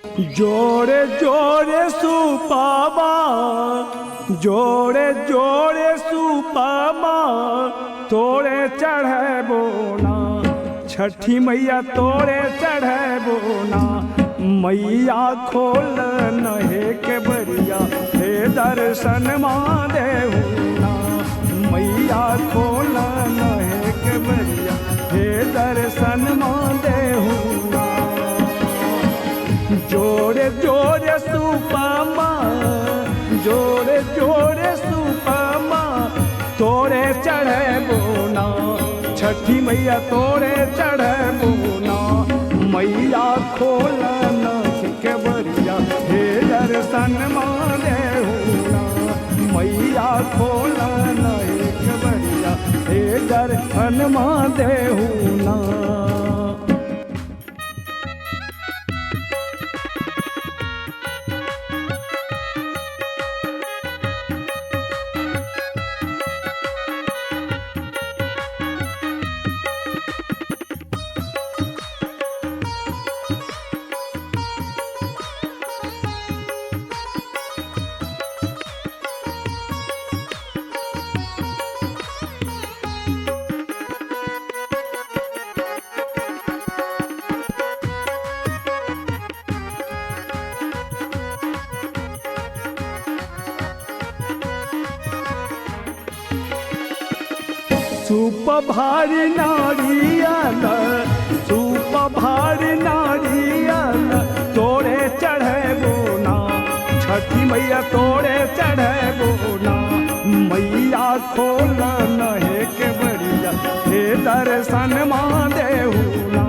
जोड़े जोड़े सुपामा, जोड़े जोड़े सुपामा, तोड़े चढ़े बोना, छठी मैया तोड़े चढ़े बोना। मैया खोल नहे के बरिया, हे दर्शन माँ देहुना। मैया खोल नहे के बरिया, हे दर्शन माँ देहुना। जोड़े जोड़े सुपामा, जोड़े जोड़े सुपामा, तोड़े चढ़े बोना, छठी मैया तोड़े चढ़े बोना। मैया खोल के बरिया, हे दर्शन माँ देहुना। मैया खोल के बरिया, हे दर्शन माँ देहुना। सूप भारी नारियल, सूप भारी नारियल, तोड़े चढ़े बोना, छठी मैया तोड़े चढ़े बोना। मैया खोल नहे के बरिया, हे दर्शन माँ देहुना।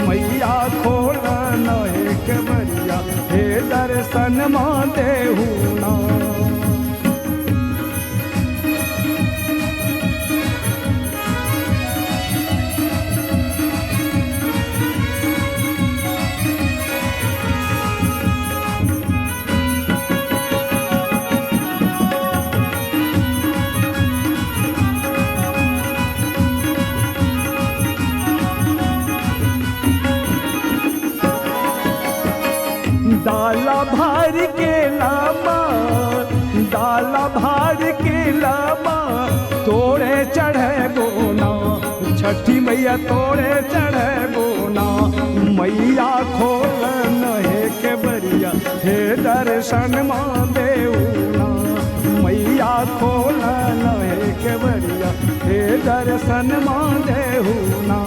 मैया खोल नहे के बरिया, हे दर्शन माँ देहुना। डाला भार के लामा, डाला भार के लामा, तोड़े चढ़े बोना, छठी मैया तोड़े चढ़े बोना। मैया खोल नहे के बरिया, हे दर्शन माँ देहुना। मैया खोल नहे के बरिया, हे दर्शन माँ देहुना।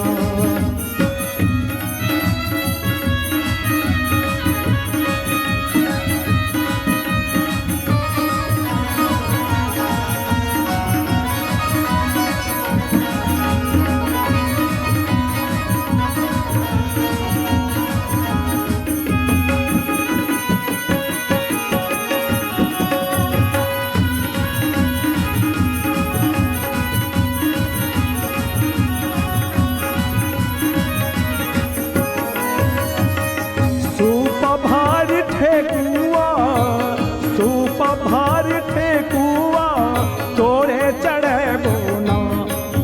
सूप भार ठेकुआ, सूप भार ठेकुआ, तोड़े चढ़े बोना,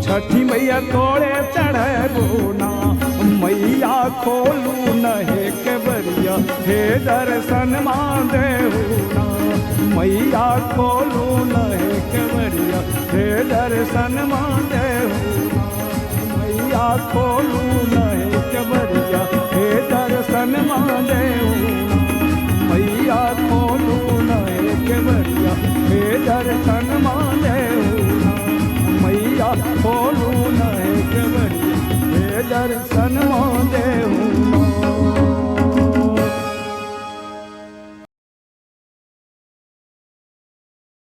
छठी मैया तोड़े चढ़े बोना। मैया खोलू नहे के बरिया, हे दर्शन माँ देहुना। मैया खोलू नहे के बरिया, हे दर्शन माँ देहुना। मैया खोलू नहे के बरिया, हे दर्शन माँ देहुना। मैया खोलू नहे के बरिया, हे दर्शन माँ देहुना। मैया खोलू नहे के बरिया, हे दर्शन माँ देहुना।